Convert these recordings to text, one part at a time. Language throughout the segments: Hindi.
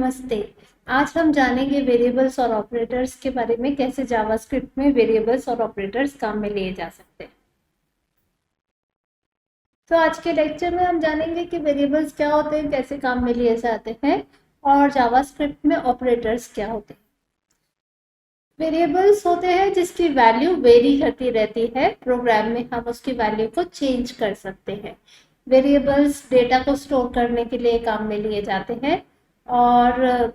नमस्ते। आज हम जानेंगे वेरिएबल्स और ऑपरेटर्स के बारे में, कैसे जावास्क्रिप्ट में वेरिएबल्स और ऑपरेटर्स काम में लिए जा सकते हैं। तो आज के लेक्चर में हम जानेंगे कि वेरिएबल्स क्या होते हैं, कैसे काम में लिए जाते हैं, और जावास्क्रिप्ट में ऑपरेटर्स क्या होते हैं। वेरिएबल्स होते हैं जिसकी वैल्यू वेरी करती रहती है। प्रोग्राम में हम उसकी वैल्यू को चेंज कर सकते हैं। वेरिएबल्स डेटा को स्टोर करने के लिए काम में लिए जाते हैं और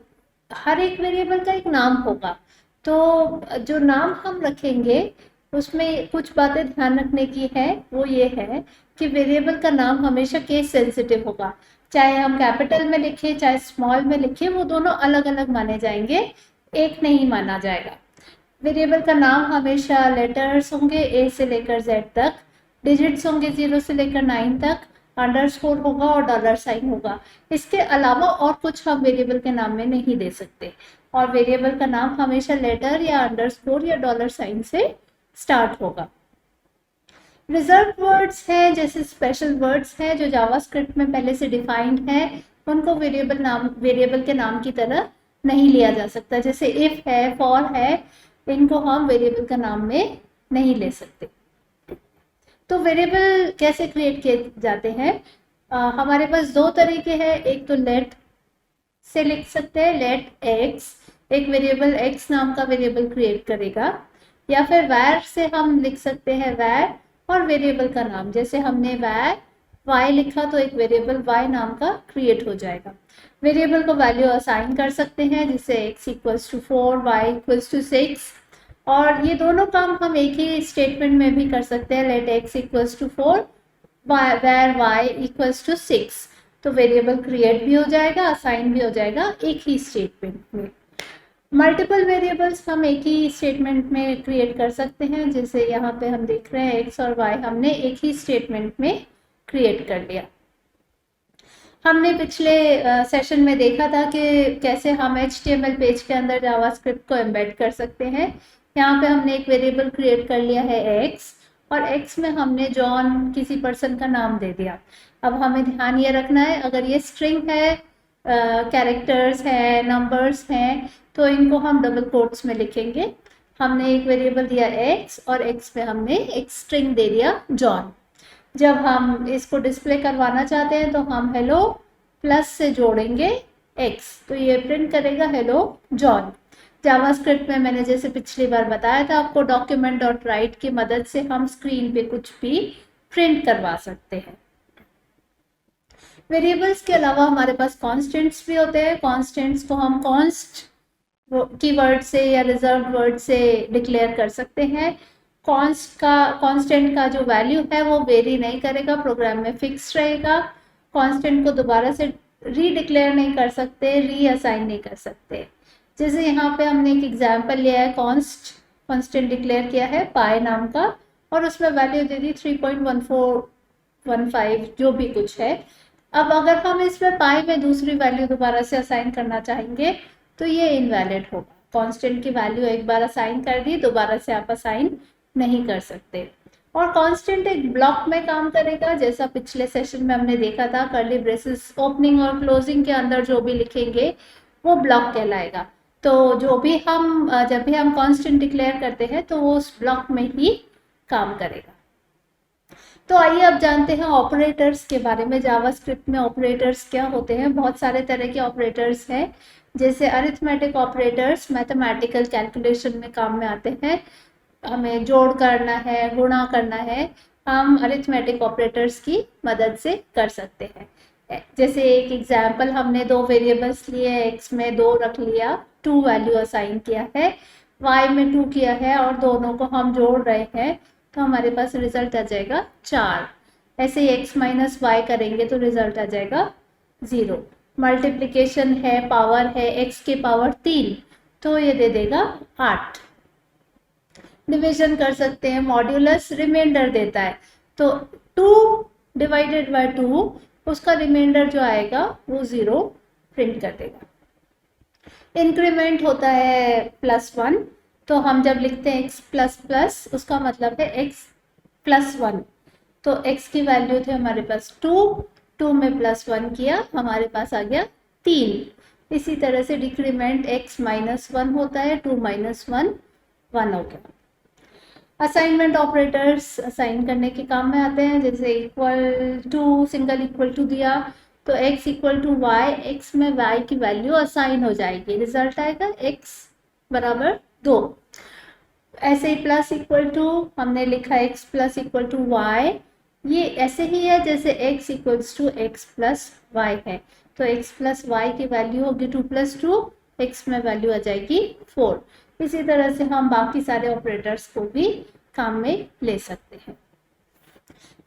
हर एक वेरिएबल का एक नाम होगा। तो जो नाम हम रखेंगे उसमें कुछ बातें ध्यान रखने की है। वो ये है कि वेरिएबल का नाम हमेशा केस सेंसिटिव होगा। चाहे हम कैपिटल में लिखें चाहे स्मॉल में लिखें, वो दोनों अलग अलग माने जाएंगे, एक नहीं माना जाएगा। वेरिएबल का नाम हमेशा लेटर्स होंगे ए से लेकर जेड तक, डिजिट्स होंगे 0 से लेकर 9 तक, अंडरस्कोर होगा और डॉलर साइन होगा। इसके अलावा और कुछ हम वेरिएबल के नाम में नहीं दे सकते। और वेरिएबल का नाम हमेशा लेटर या अंडरस्कोर या डॉलर साइन से स्टार्ट होगा। रिजर्व वर्ड्स हैं, जैसे स्पेशल वर्ड्स हैं जो जावास्क्रिप्ट में पहले से डिफाइंड है, उनको वेरिएबल के नाम की तरह नहीं लिया जा सकता। जैसे इफ है, फॉर है, इनको हम वेरिएबल का नाम में नहीं ले सकते। तो वेरिएबल कैसे क्रिएट किए जाते हैं? हमारे पास दो तरीके हैं। एक तो लेट से लिख सकते हैं, लेट एक्स, एक वेरिएबल एक्स नाम का वेरिएबल क्रिएट करेगा, या फिर वैर से हम लिख सकते हैं वैर और वेरिएबल का नाम। जैसे हमने वैर वाई लिखा तो एक वेरिएबल वाई नाम का क्रिएट हो जाएगा। वेरिएबल को वैल्यू असाइन कर सकते हैं, जिसे x equals to 4, y equals to 6, और ये दोनों काम हम एक ही स्टेटमेंट में भी कर सकते हैं। Let x equals to 4, where y equals to 6, तो वेरिएबल क्रिएट भी हो जाएगा, असाइन भी हो जाएगा एक ही स्टेटमेंट में। मल्टीपल वेरिएबल्स हम एक ही स्टेटमेंट में क्रिएट कर सकते हैं, जैसे यहाँ पे हम देख रहे हैं x और y हमने एक ही स्टेटमेंट में क्रिएट कर लिया। हमने पिछले सेशन में देखा था कि कैसे हम HTML पेज के अंदर जावास्क्रिप्ट को एम्बेड कर सकते हैं। यहाँ पे हमने एक वेरिएबल क्रिएट कर लिया है x, और x में हमने जॉन किसी पर्सन का नाम दे दिया। अब हमें ध्यान ये रखना है, अगर ये स्ट्रिंग है, कैरेक्टर्स है, नंबर्स हैं, तो इनको हम डबल कोट्स में लिखेंगे। हमने एक वेरिएबल दिया x और x में हमने एक स्ट्रिंग दे दिया जॉन। जब हम इसको डिस्प्ले करवाना चाहते हैं तो हम हेलो प्लस से जोड़ेंगे x, तो ये प्रिंट करेगा हेलो जॉन। जावास्क्रिप्ट में मैंने जैसे पिछली बार बताया था आपको, डॉक्यूमेंट डॉट राइट की मदद से हम स्क्रीन पे कुछ भी प्रिंट करवा सकते हैं। वेरिएबल्स के अलावा हमारे पास कॉन्स्टेंट्स भी होते हैं। कॉन्स्टेंट्स को हम कॉन्स्ट कीवर्ड से या रिजर्व वर्ड से डिक्लेयर कर सकते हैं। कांस्टेंट का जो वैल्यू है वो वेरी नहीं करेगा, प्रोग्राम में फिक्स रहेगा। कांस्टेंट को दोबारा से रीडिक्लेयर नहीं कर सकते, रीअसाइन नहीं कर सकते। जैसे यहाँ पे हमने एक एग्जांपल लिया है, कांस्टेंट डिक्लेयर किया है पाई नाम का, और उसमें वैल्यू दे दी 3.1415 जो भी कुछ है। अब अगर हम इसमें पाई में दूसरी वैल्यू दोबारा से असाइन करना चाहेंगे तो ये इनवैलिड होगा। कांस्टेंट की वैल्यू एक बार असाइन कर दी, दोबारा से आप असाइन नहीं कर सकते। और कांस्टेंट एक ब्लॉक में काम करेगा, जैसा पिछले सेशन में हमने देखा था। कर्ली ब्रेसेस ओपनिंग और क्लोजिंग के अंदर जो भी लिखेंगे वो ब्लॉक कहलाएगा। तो जब भी हम कांस्टेंट डिक्लेयर करते हैं तो वो उस ब्लॉक में ही काम करेगा। तो आइए अब जानते हैं ऑपरेटर्स के बारे में। जावास्क्रिप्ट में ऑपरेटर्स क्या होते हैं? बहुत सारे तरह के ऑपरेटर्स हैं, जैसे अरिथमेटिक ऑपरेटर्स मैथमेटिकल कैलकुलेशन में काम में आते हैं। हमें जोड़ करना है, गुणा करना है, हम अरिथमेटिक ऑपरेटर्स की मदद से कर सकते हैं। जैसे एक एग्जांपल, हमने दो वेरिएबल्स लिए, x में 2 रख लिया, 2 वैल्यू असाइन किया है, y में 2 किया है, और दोनों को हम जोड़ रहे हैं, तो हमारे पास रिजल्ट आ जाएगा 4। ऐसे ही x माइनस वाई करेंगे तो रिजल्ट आ जाएगा 0। मल्टीप्लिकेशन है, पावर है, x की पावर 3, तो ये दे देगा 8। डिवीजन कर सकते हैं, मॉड्यूलस रिमाइंडर देता है, तो 2 डिवाइडेड बाय 2, उसका रिमाइंडर जो आएगा वो 0 प्रिंट कर देगा। इंक्रीमेंट होता है +1, तो हम जब लिखते हैं x प्लस प्लस, उसका मतलब है x प्लस 1। तो x की वैल्यू थे हमारे पास 2 में +1 किया, हमारे पास आ गया 3। इसी तरह से डिक्रीमेंट x -1 होता है, 2 - 1 1 हो गया। असाइनमेंट ऑपरेटर्स असाइन करने के काम में आते हैं, जैसे equal to, single equal to दिया तो x equal to Y, X में y की वैल्यू असाइन हो जाएगी, रिजल्ट आएगा x बराबर 2। ऐसे ही प्लस इक्वल टू हमने लिखा x plus equal to Y, ये ऐसे ही है जैसे x equals to X plus Y है, तो x प्लस वाई की वैल्यू होगी 2 + 2, x में वैल्यू आ जाएगी 4। इसी तरह से हम बाकी सारे ऑपरेटर्स को भी काम में ले सकते हैं।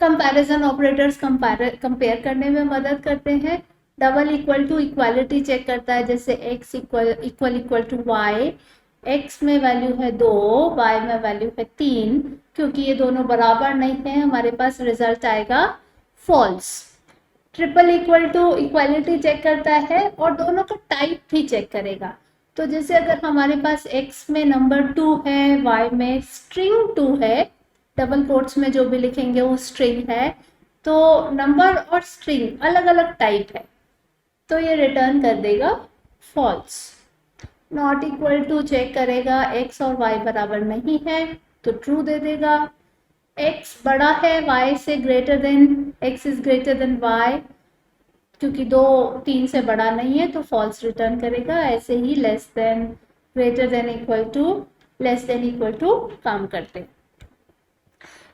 कंपैरिजन ऑपरेटर्स कंपेयर करने में मदद करते हैं। Double equal to equality check करता है, जैसे x equal to Y, x में वैल्यू है 2, y में वैल्यू है 3, क्योंकि ये दोनों बराबर नहीं है हमारे पास रिजल्ट आएगा false. Triple equal to equality check करता है और दोनों का टाइप भी चेक करेगा। तो जैसे अगर हमारे पास x में नंबर 2 है, y में स्ट्रिंग 2 है, डबल कोट्स में जो भी लिखेंगे वो स्ट्रिंग है, तो नंबर और स्ट्रिंग अलग अलग टाइप है, तो ये रिटर्न कर देगा false. Not equal to check करेगा, x और y बराबर नहीं है तो ट्रू दे देगा। x बड़ा है y से greater than, x is greater then y, क्योंकि 2 3 से बड़ा नहीं है तो फॉल्स रिटर्न करेगा। ऐसे ही less than, greater than, equal to, less than equal to काम करते हैं।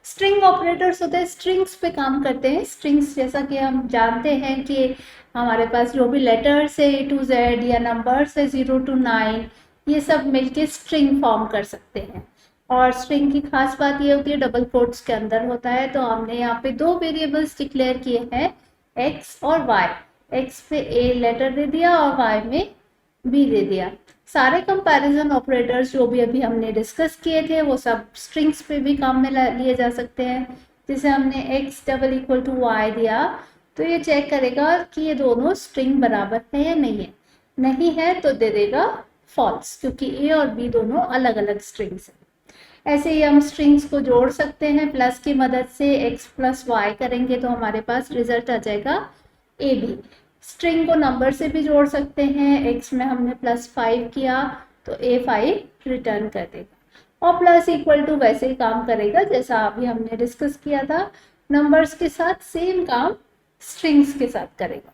स्ट्रिंग ऑपरेटर्स होते हैं, स्ट्रिंग्स पे काम करते हैं। स्ट्रिंग्स जैसा कि हम जानते हैं कि हमारे पास जो भी लेटर्स है A to Z या नंबर्स है 0 to 9, ये सब मिलके स्ट्रिंग फॉर्म कर सकते हैं। और स्ट्रिंग की खास बात ये होती है डबल कोट्स के अंदर होता है। तो हमने यहाँ पे 2 वेरिएबल्स डिक्लेयर किए हैं, x और y। x पे a लेटर दे दिया और y में b दे दिया। सारे कंपैरिजन ऑपरेटर्स जो भी अभी हमने डिस्कस किए थे वो सब स्ट्रिंग्स पे भी काम में लिए जा सकते हैं। जैसे हमने x double equal to Y दिया तो ये चेक करेगा कि ये दोनों स्ट्रिंग बराबर है या नहीं है, नहीं है तो दे देगा फॉल्स, क्योंकि a और b दोनों अलग अलग स्ट्रिंग्स हैं। ऐसे ही हम स्ट्रिंग्स को जोड़ सकते हैं, प्लस की मदद से x प्लस वाई करेंगे तो हमारे पास रिजल्ट आ जाएगा AB। स्ट्रिंग को नंबर से भी जोड़ सकते हैं, x में हमने +5 किया तो A5 रिटर्न कर देगा। और प्लस इक्वल टू वैसे ही काम करेगा जैसा अभी हमने डिस्कस किया था, नंबर्स के साथ सेम काम स्ट्रिंग्स के साथ करेगा।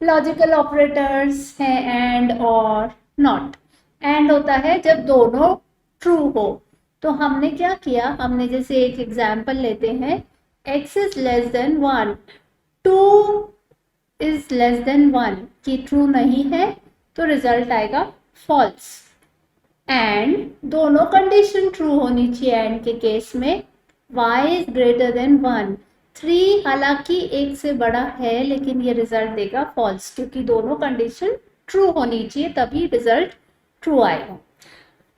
लॉजिकल ऑपरेटर्स हैं एंड और नॉट। एंड होता है जब दोनों ट्रू हो। तो हमने क्या किया, हमने जैसे एक एग्जाम्पल लेते हैं, x is less than 1, 2 is less than 1 कि ट्रू नहीं है तो रिजल्ट आएगा फॉल्स। एंड दोनों कंडीशन ट्रू होनी चाहिए एंड के केस में। y इज ग्रेटर देन 1, 3 हालांकि 1 से बड़ा है लेकिन ये रिजल्ट देगा फॉल्स, क्योंकि दोनों कंडीशन ट्रू होनी चाहिए तभी रिजल्ट ट्रू आएगा।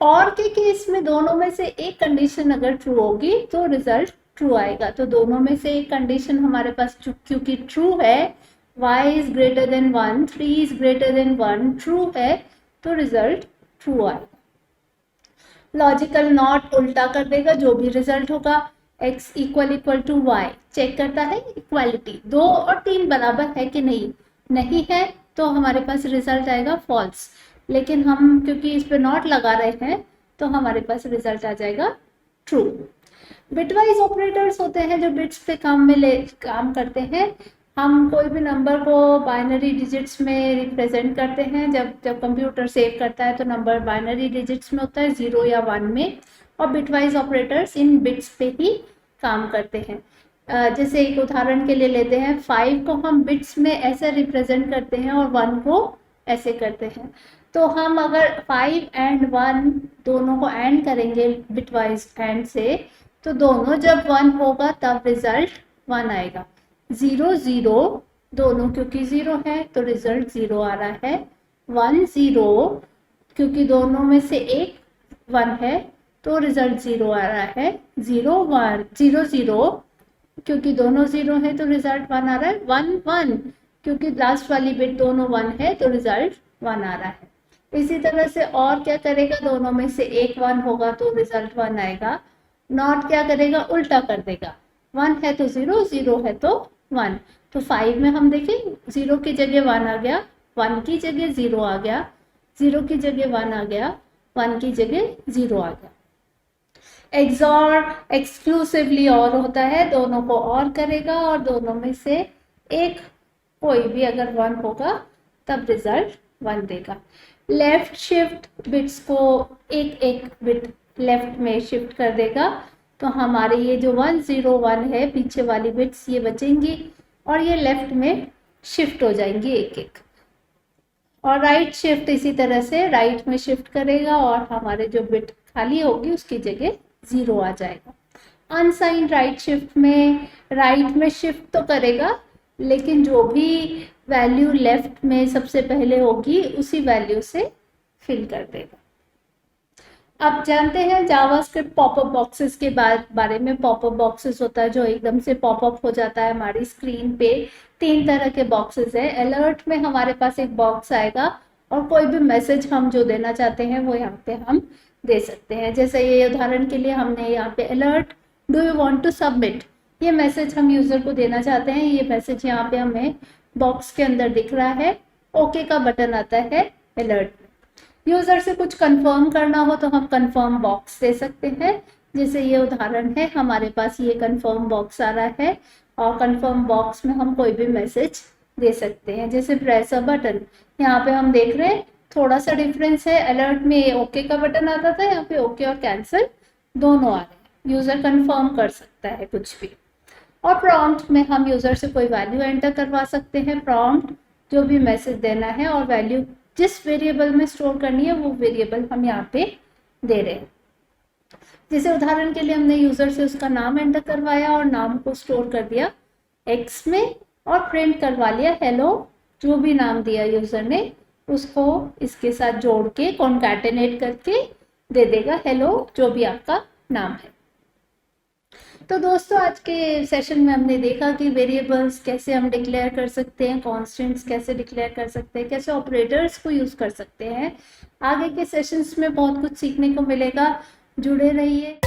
और के केस में दोनों में से एक कंडीशन अगर ट्रू होगी तो रिजल्ट ट्रू आएगा। तो दोनों में से एक कंडीशन हमारे पास क्योंकि ट्रू है, y is greater than 1, 3 is greater than 1 true है तो रिजल्ट ट्रू आएगा। लॉजिकल नॉट उल्टा कर देगा, जो भी रिजल्ट होगा x equal to Y check करता है इक्वालिटी, 2 और 3 बराबर है कि नहीं है तो हमारे पास रिजल्ट आएगा फॉल्स। लेकिन हम क्योंकि इस पे नॉट लगा रहे हैं तो हमारे पास रिजल्ट आ जाएगा ट्रू। बिटवाइज ऑपरेटर्स होते हैं जो बिट्स पे काम करते हैं। हम कोई भी नंबर को बाइनरी डिजिट्स में रिप्रेजेंट करते हैं। जब कंप्यूटर सेव करता है तो नंबर बाइनरी डिजिट्स में होता है, 0 या 1 में, और बिटवाइज ऑपरेटर्स इन बिट्स पे ही काम करते हैं। जैसे एक उदाहरण के लिए लेते हैं, 5 को हम बिट्स में ऐसे रिप्रेजेंट करते हैं और 1 को ऐसे करते हैं। तो हम अगर 5 एंड 1 दोनों को एंड करेंगे बिटवाइज एंड से, तो दोनों जब 1 होगा तब रिजल्ट 1 आएगा। 0 0 दोनों क्योंकि 0 है तो रिजल्ट 0 आ रहा है। 1 0 क्योंकि दोनों में से एक 1 है तो रिजल्ट 0 आ रहा है। 0 1 0 0 क्योंकि दोनों 0 है तो रिजल्ट 1 आ रहा है। 1 1 क्योंकि लास्ट वाली बिट दोनों 1 है तो रिजल्ट 1 आ रहा है। इसी तरह से और क्या करेगा, दोनों में से एक 1 होगा तो रिजल्ट 1 आएगा। नॉट क्या करेगा, उल्टा कर देगा, 1 है तो 0, 0 है तो 1। तो 5 में हम देखें 0 की जगह 1 आ गया, 1 की जगह 0 आ गया, 0 की जगह 1 आ गया, 1 की जगह 0 आ गया। एक्सॉर एक्सक्लूसिवली और होता है, दोनों को और करेगा और दोनों में से एक कोई भी अगर 1 होगा तब रिजल्ट 1 देगा। लेफ्ट शिफ्ट बिट्स को एक एक बिट लेफ्ट में शिफ्ट कर देगा, तो हमारे ये जो 1 0 1 है पीछे वाली बिट्स ये बचेंगी और ये लेफ्ट में शिफ्ट हो जाएंगी एक एक। और राइट शिफ्ट इसी तरह से राइट में शिफ्ट करेगा और हमारे जो बिट खाली होगी उसकी जगह 0 आ जाएगा। अनसाइन राइट शिफ्ट में राइट में शिफ्ट तो करेगा, लेकिन जो भी वैल्यू लेफ्ट में सबसे पहले होगी उसी वैल्यू से फिल कर देगा। अब जानते हैं जावास्क्रिप्ट पॉपअप बॉक्सेस के बारे में। पॉपअप बॉक्सेस होता है जो एकदम से पॉपअप हो जाता है हमारी स्क्रीन पे। 3 तरह के बॉक्सेस है। अलर्ट में हमारे पास एक बॉक्स आएगा और कोई भी मैसेज हम जो देना चाहते हैं वो यहाँ पे हम दे सकते हैं। जैसे ये उदाहरण के लिए हमने यहाँ पे alert do you want to submit, ये मैसेज हम यूजर को देना चाहते हैं। ये मैसेज यहाँ पे हमें बॉक्स के अंदर दिख रहा है। ओके का बटन आता है अलर्ट में। यूजर से कुछ कंफर्म करना हो तो हम कंफर्म बॉक्स दे सकते हैं। जैसे ये उदाहरण है, हमारे पास ये कंफर्म बॉक्स आ रहा है और कंफर्म बॉक्स में हम कोई भी मैसेज दे सकते हैं। जैसे प्रेस अ बटन, यहाँ पे हम देख रहे हैं थोड़ा सा डिफरेंस है। अलर्ट में ओके का बटन आता था, यहाँ पे ओके और कैंसिल दोनों आ रहे हैं। यूजर कंफर्म कर सकता है कुछ भी। और प्रॉम्प्ट में हम यूजर से कोई वैल्यू एंटर करवा सकते हैं। प्रॉम्प्ट जो भी मैसेज देना है और वैल्यू जिस वेरिएबल में स्टोर करनी है वो वेरिएबल हम यहाँ पे दे रहे हैं। जैसे उदाहरण के लिए हमने यूजर से उसका नाम एंटर करवाया और नाम को स्टोर कर दिया एक्स में और प्रिंट करवा लिया हेलो, जो भी नाम दिया यूजर ने उसको इसके साथ जोड़ के कॉन्कैटेनेट करके दे देगा हेलो, जो भी आपका नाम है। तो दोस्तों आज के सेशन में हमने देखा कि वेरिएबल्स कैसे हम डिक्लेयर कर सकते हैं, कॉन्स्टेंट्स कैसे डिक्लेयर कर सकते हैं, कैसे ऑपरेटर्स को यूज कर सकते हैं। आगे के सेशंस में बहुत कुछ सीखने को मिलेगा, जुड़े रहिए।